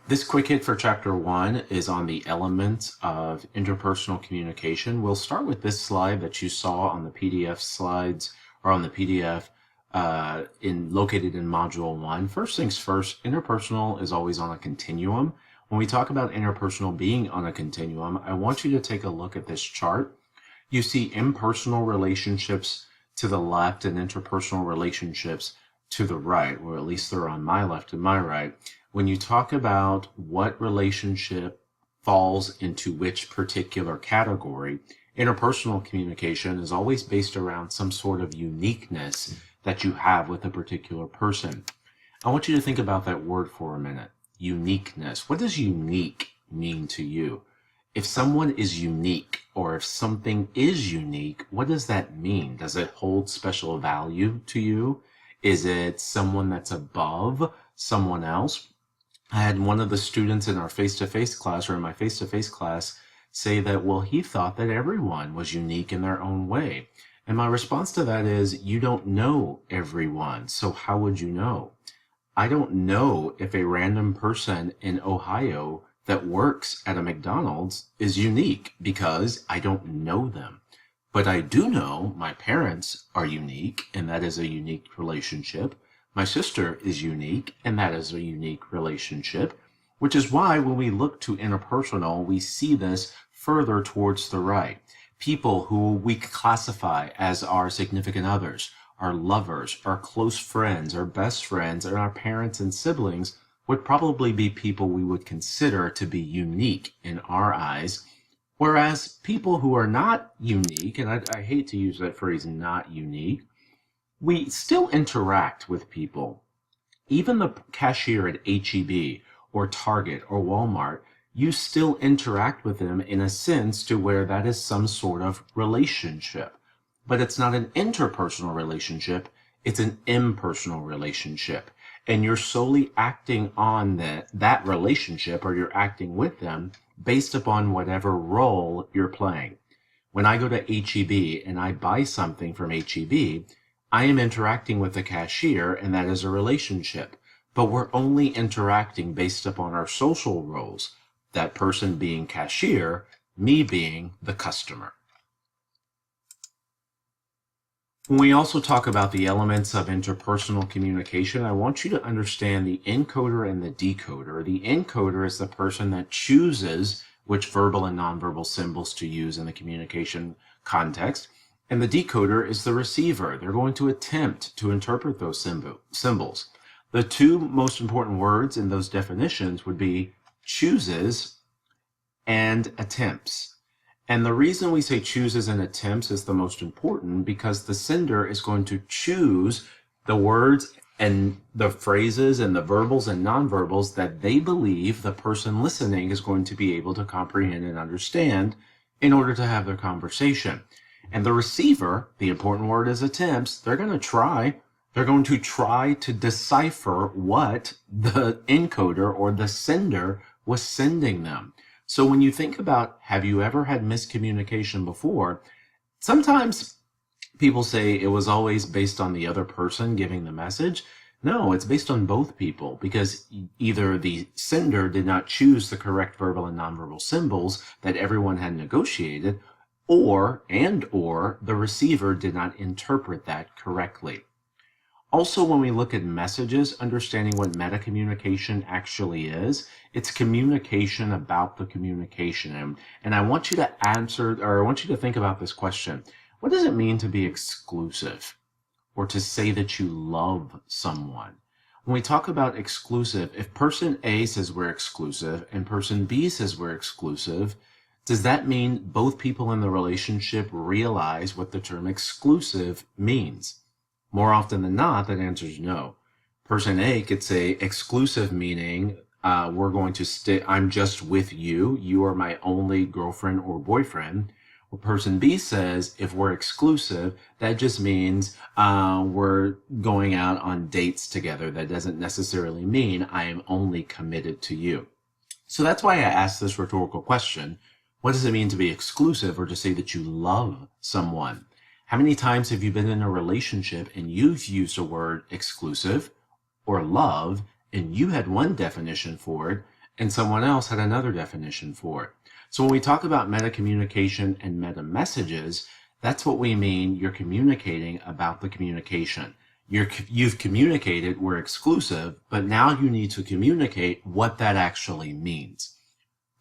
This quick hit for chapter 1 is on the elements of interpersonal communication. We'll start with this slide that you saw on the PDF slides or on the PDF located in module 1. First things first, interpersonal is always on a continuum. When we talk about interpersonal being on a continuum, I want you to take a look at this chart. You see impersonal relationships to the left and interpersonal relationships to the right, or at least they're on my left and my right. When you talk about what relationship falls into which particular category, interpersonal communication is always based around some sort of uniqueness that you have with a particular person. I want you to think about that word for a minute. Uniqueness. What does unique mean to you? If someone is unique, or if something is unique, what does that mean? Does it hold special value to you? Is it someone that's above someone else? I had one of the students in our face-to-face class, or in my face-to-face class, say that, well, he thought that everyone was unique in their own way. And my response to that is, you don't know everyone, so how would you know? I don't know if a random person in Ohio that works at a McDonald's is unique because I don't know them. But I do know my parents are unique, and that is a unique relationship. My sister is unique, and that is a unique relationship, which is why when we look to interpersonal, we see this further towards the right. People who we classify as our significant others, our lovers, our close friends, our best friends, and our parents and siblings would probably be people we would consider to be unique in our eyes. Whereas people who are not unique, and I hate to use that phrase, not unique, we still interact with people. Even the cashier at H-E-B or Target or Walmart, you still interact with them in a sense to where that is some sort of relationship. But it's not an interpersonal relationship, it's an impersonal relationship. And you're solely acting on that relationship, or you're acting with them based upon whatever role you're playing. When I go to H-E-B and I buy something from H-E-B, I am interacting with the cashier, and that is a relationship. But we're only interacting based upon our social roles, that person being cashier, me being the customer. When we also talk about the elements of interpersonal communication, I want you to understand the encoder and the decoder. The encoder is the person that chooses which verbal and nonverbal symbols to use in the communication context, and the decoder is the receiver. They're going to attempt to interpret those symbols. The two most important words in those definitions would be chooses and attempts. And the reason we say chooses and attempts is the most important because the sender is going to choose the words and the phrases and the verbals and nonverbals that they believe the person listening is going to be able to comprehend and understand in order to have their conversation. And the receiver, the important word is attempts, they're going to try to decipher what the encoder or the sender was sending them. So when you think about, have you ever had miscommunication before? Sometimes people say it was always based on the other person giving the message. No, it's based on both people, because either the sender did not choose the correct verbal and nonverbal symbols that everyone had negotiated, or the receiver did not interpret that correctly. Also, when we look at messages, understanding what meta-communication actually is, it's communication about the communication. And I want you to I want you to think about this question. What does it mean to be exclusive, or to say that you love someone? When we talk about exclusive, if person A says we're exclusive and person B says we're exclusive, does that mean both people in the relationship realize what the term exclusive means? More often than not, that answer is no. Person A could say exclusive meaning we're going to stay, I'm just with you, you are my only girlfriend or boyfriend. Or person B says if we're exclusive, that just means we're going out on dates together. That doesn't necessarily mean I am only committed to you. So that's why I asked this rhetorical question. What does it mean to be exclusive, or to say that you love someone? How many times have you been in a relationship and you've used the word exclusive or love, and you had one definition for it, and someone else had another definition for it. So when we talk about meta communication and meta messages, that's what we mean. You're communicating about the communication. You've communicated, we're exclusive, but now you need to communicate what that actually means.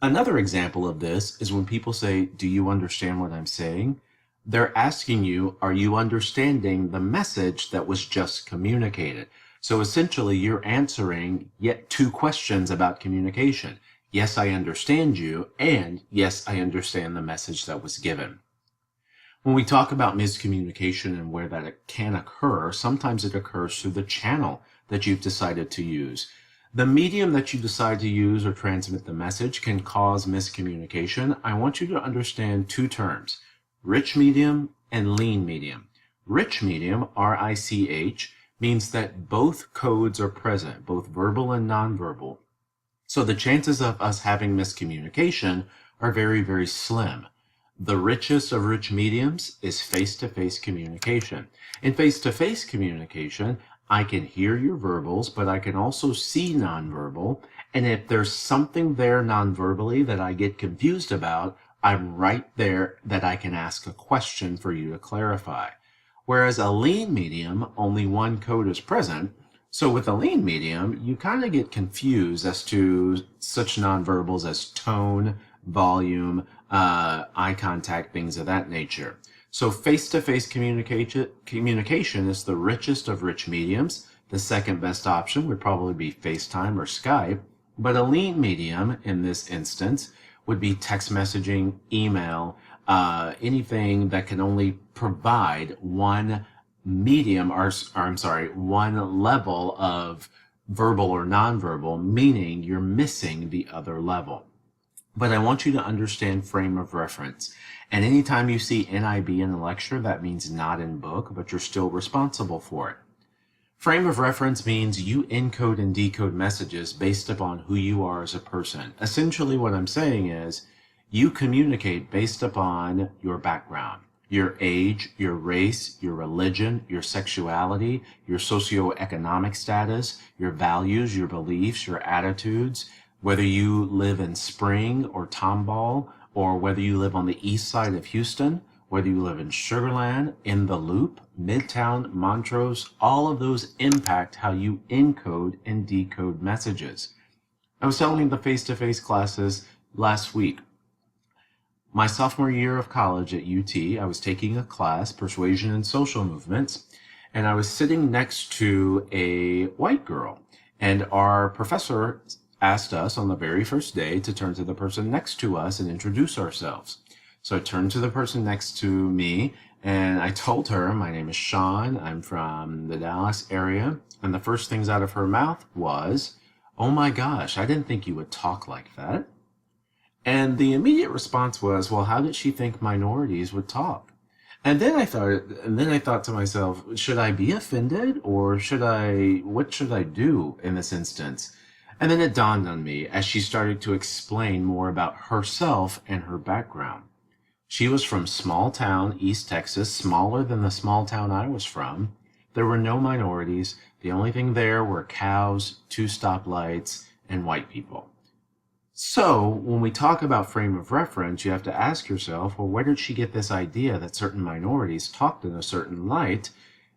Another example of this is when people say, do you understand what I'm saying? They're asking you, are you understanding the message that was just communicated? So essentially, you're answering yet two questions about communication. Yes, I understand you, and yes, I understand the message that was given. When we talk about miscommunication and where that can occur, sometimes it occurs through the channel that you've decided to use. The medium that you decide to use or transmit the message can cause miscommunication. I want you to understand two terms, rich medium and lean medium. Rich medium, R-I-C-H, means that both codes are present, both verbal and nonverbal. So the chances of us having miscommunication are very, very slim. The richest of rich mediums is face-to-face communication. In face-to-face communication, I can hear your verbals, but I can also see nonverbal. And if there's something there nonverbally that I get confused about, I'm right there that I can ask a question for you to clarify. Whereas a lean medium, only one code is present. So with a lean medium, you kind of get confused as to such nonverbals as tone, volume, eye contact, things of that nature. So face-to-face communication is the richest of rich mediums. The second best option would probably be FaceTime or Skype, but a lean medium in this instance would be text messaging, email, anything that can only provide one medium, one level of verbal or nonverbal, meaning you're missing the other level. But I want you to understand frame of reference. And anytime you see NIB in a lecture, that means not in book, but you're still responsible for it. Frame of reference means you encode and decode messages based upon who you are as a person. Essentially what I'm saying is you communicate based upon your background, your age, your race, your religion, your sexuality, your socioeconomic status, your values, your beliefs, your attitudes, whether you live in Spring or Tomball, or whether you live on the east side of Houston, whether you live in Sugar Land, in the Loop, Midtown, Montrose, all of those impact how you encode and decode messages. I was telling the face-to-face classes last week. My sophomore year of college at UT, I was taking a class, Persuasion and Social Movements, and I was sitting next to a white girl, and our professor asked us on the very first day to turn to the person next to us and introduce ourselves. So I turned to the person next to me and I told her, my name is Sean, I'm from the Dallas area. And the first things out of her mouth was, oh my gosh, I didn't think you would talk like that. And the immediate response was, well, how did she think minorities would talk? And then I thought to myself, should I be offended or what should I do in this instance? And then it dawned on me as she started to explain more about herself and her background. She was from small town, East Texas, smaller than the small town I was from. There were no minorities. The only thing there were cows, 2 stoplights, and white people. So when we talk about frame of reference, you have to ask yourself, well, where did she get this idea that certain minorities talked in a certain light?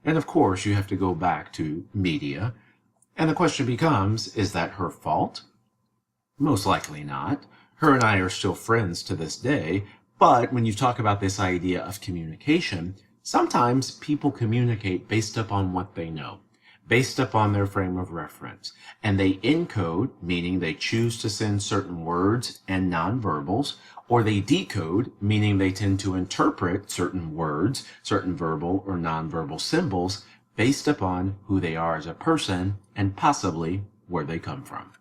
And of course, you have to go back to media. And the question becomes, is that her fault? Most likely not. Her and I are still friends to this day. But when you talk about this idea of communication, sometimes people communicate based upon what they know, based upon their frame of reference. And they encode, meaning they choose to send certain words and nonverbals, or they decode, meaning they tend to interpret certain words, certain verbal or nonverbal symbols, based upon who they are as a person and possibly where they come from.